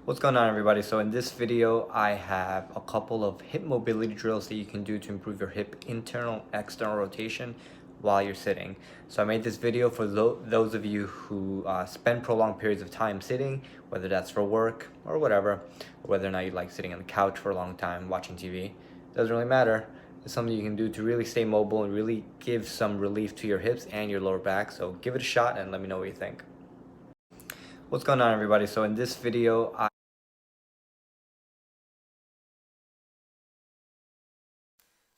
What's going on, everybody? So in this video I have a couple of hip mobility drills that you can do to improve your hip internal external rotation while you're sitting. So I made this video for those of you who spend prolonged periods of time sitting, whether that's for work or whatever, or whether or not you like sitting on the couch for a long time watching TV. Doesn't really matter. It's something you can do to really stay mobile and really give some relief to your hips and your lower back. So give it a shot and let me know what you think. What's going on, everybody? So in this video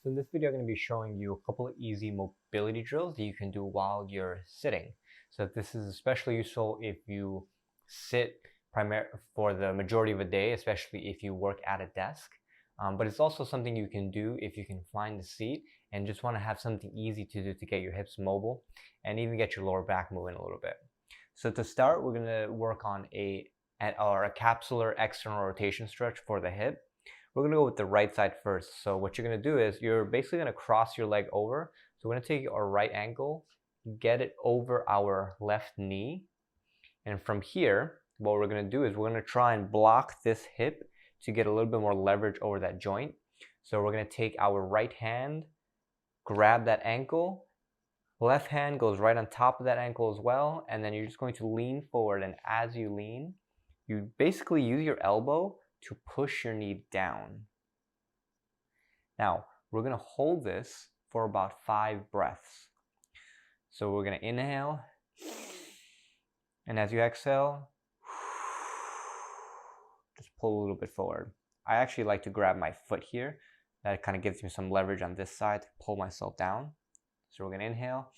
So in this video, I'm going to be showing you a couple of easy mobility drills that you can do while you're sitting. So this is especially useful if you sit for the majority of a day, especially if you work at a desk. But it's also something you can do if you can find a seat and just want to have something easy to do to get your hips mobile and even get your lower back moving a little bit. So to start, we're going to work on a capsular external rotation stretch for the hip. We're going to go with the right side first. So what you're going to do is you're basically going to cross your leg over. So we're going to take our right ankle, get it over our left knee. And from here, what we're going to do is we're going to try and block this hip to get a little bit more leverage over that joint. So we're going to take our right hand, grab that ankle. Left hand goes right on top of that ankle as well. And then you're just going to lean forward. And as you lean, you basically use your elbow to push your knee down. Now, we're going to hold this for about 5 breaths. So we're going to inhale, and as you exhale, just pull a little bit forward. I actually like to grab my foot here. That kind of gives me some leverage on this side to pull myself down. So we're going to inhale,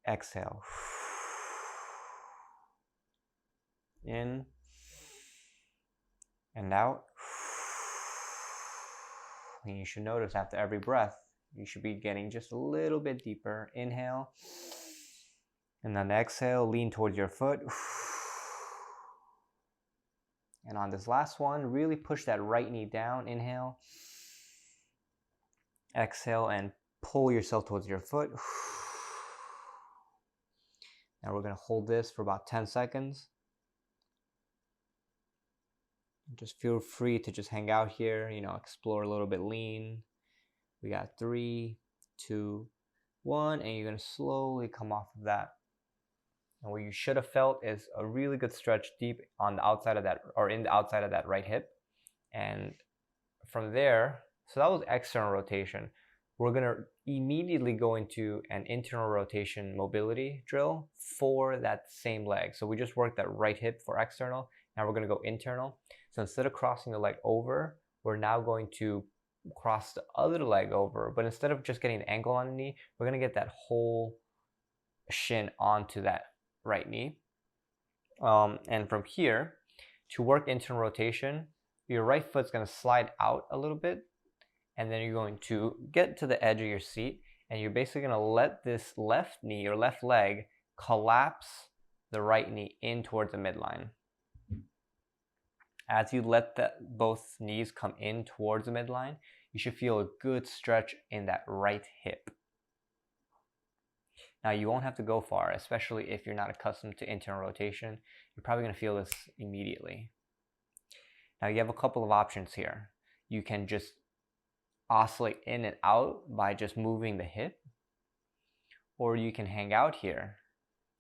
exhale, in, and out. And you should notice after every breath, you should be getting just a little bit deeper. Inhale, and then exhale, lean towards your foot. And on this last one, really push that right knee down. Inhale, exhale, and pull yourself towards your foot. Now we're going to hold this for about 10 seconds. Just feel free to just hang out here, explore a little bit, lean. We got 3, 2, 1, and you're going to slowly come off of that. And what you should have felt is a really good stretch deep on the outside of that, or in the outside of that right hip. And from there, so that was external rotation. We're going to immediately go into an internal rotation mobility drill for that same leg. So we just worked that right hip for external. Now we're going to go internal. So instead of crossing the leg over, we're now going to cross the other leg over. But instead of just getting an ankle on the knee, we're going to get that whole shin onto that right knee. And from here, to work internal rotation, your right foot's going to slide out a little bit. And then you're going to get to the edge of your seat. And you're basically going to let this left knee or left leg collapse the right knee in towards the midline. As you let both knees come in towards the midline, you should feel a good stretch in that right hip. Now, you won't have to go far, especially if you're not accustomed to internal rotation. You're probably going to feel this immediately. Now, you have a couple of options here. You can just oscillate in and out by just moving the hip, or you can hang out here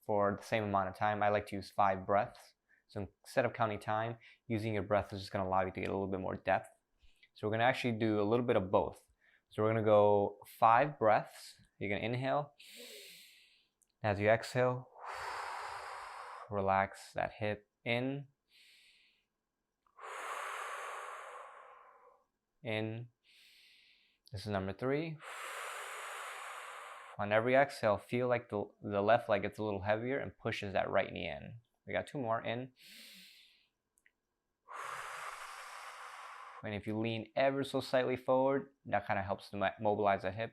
for the same amount of time. I like to use 5 breaths. So instead of counting time, using your breath is just going to allow you to get a little bit more depth. So we're going to actually do a little bit of both. So we're going to go 5 breaths. You're going to inhale. As you exhale, relax that hip in. In. This is number 3. On every exhale, feel like the left leg gets a little heavier and pushes that right knee in. We got 2 more. In. And if you lean ever so slightly forward, that kind of helps to mobilize the hip.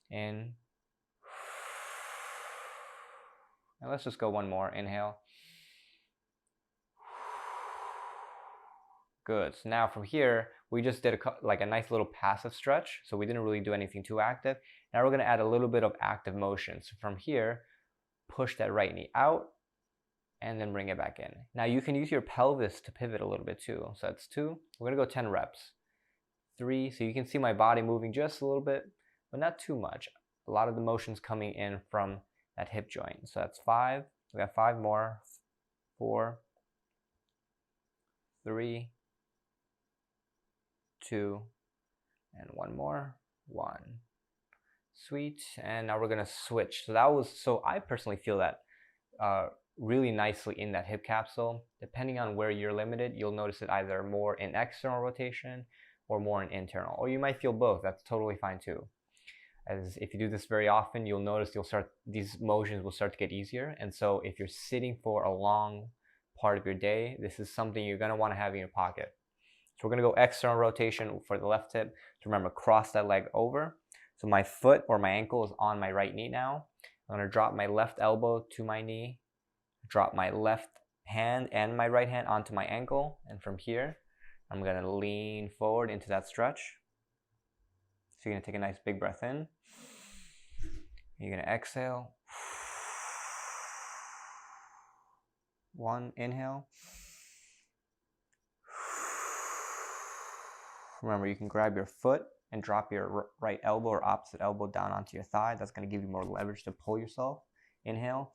In. And let's just go 1 more. Inhale. Good. So now from here, we just did a nice little passive stretch. So we didn't really do anything too active. Now we're going to add a little bit of active motion. So from here, push that right knee out and then bring it back in. Now you can use your pelvis to pivot a little bit too. So that's 2. We're gonna go 10 reps. 3, so you can see my body moving just a little bit, but not too much. A lot of the motion's coming in from that hip joint. So that's 5. We got 5 more. 4, 3, 2, and 1 more. 1. Sweet. And now we're gonna switch. So I personally feel that really nicely in that hip capsule. Depending on where you're limited, you'll notice it either more in external rotation or more in internal, or you might feel both. That's totally fine too. As if you do this very often, you'll notice these motions will start to get easier. And so if you're sitting for a long part of your day, this is something you're going to want to have in your pocket. So we're going to go external rotation for the left hip. To remember, cross that leg over. So my foot or my ankle is on my right knee now. I'm going to drop my left elbow to my knee, drop my left hand and my right hand onto my ankle, and from here I'm going to lean forward into that stretch. So you're going to take a nice big breath in. You're going to exhale. 1, inhale. Remember, you can grab your foot and drop your right elbow or opposite elbow down onto your thigh. That's going to give you more leverage to pull yourself. Inhale.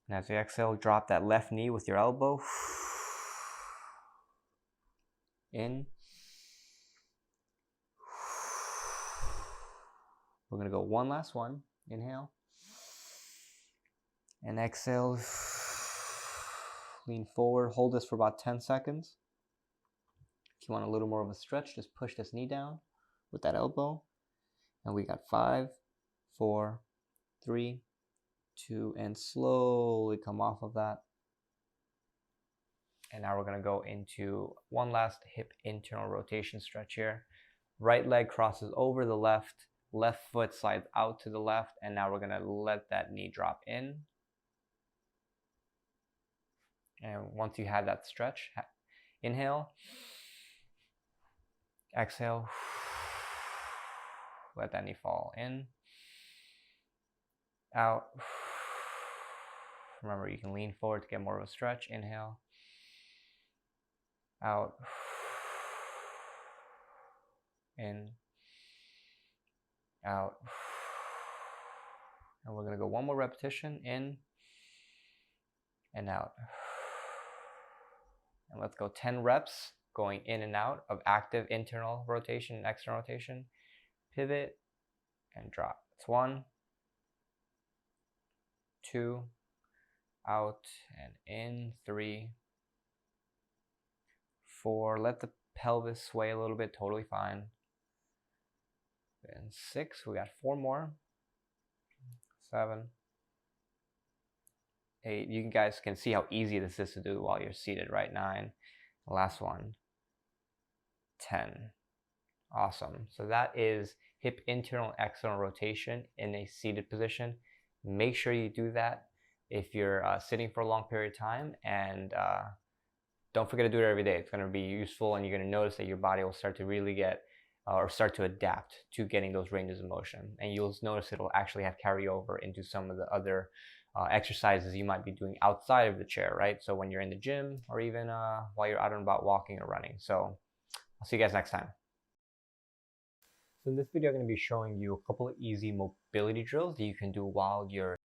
And as you exhale, drop that left knee with your elbow. In. We're going to go one last one. Inhale. And exhale. Lean forward. Hold this for about 10 seconds. If you want a little more of a stretch, just push this knee down with that elbow. And we got 5, 4, 3, 2, and slowly come off of that. And now we're going to go into one last hip internal rotation stretch here. Right leg crosses over the left, left foot slides out to the left, and now we're going to let that knee drop in. And once you have that stretch, inhale, exhale, let that knee fall in, out. Remember, you can lean forward to get more of a stretch. Inhale, out, in, out. And we're going to go one more repetition, in and out. And let's go 10 reps going in and out of active internal rotation and external rotation. Pivot and drop. It's 1, 2, out and in, 3, 4. Let the pelvis sway a little bit, totally fine. And 6, we got 4 more. 7, 8. You guys can see how easy this is to do while you're seated, right? 9. Last one. 10. Awesome. So that is hip internal external rotation in a seated position. Make sure you do that if you're sitting for a long period of time, and don't forget to do it every day. It's going to be useful, and you're going to notice that your body will start to really get or start to adapt to getting those ranges of motion, and you'll notice it'll actually have carryover into some of the other exercises you might be doing outside of the chair, right? So when you're in the gym, or even while you're out and about walking or running. So I'll see you guys next time. So in this video, I'm going to be showing you a couple of easy mobility drills that you can do while you're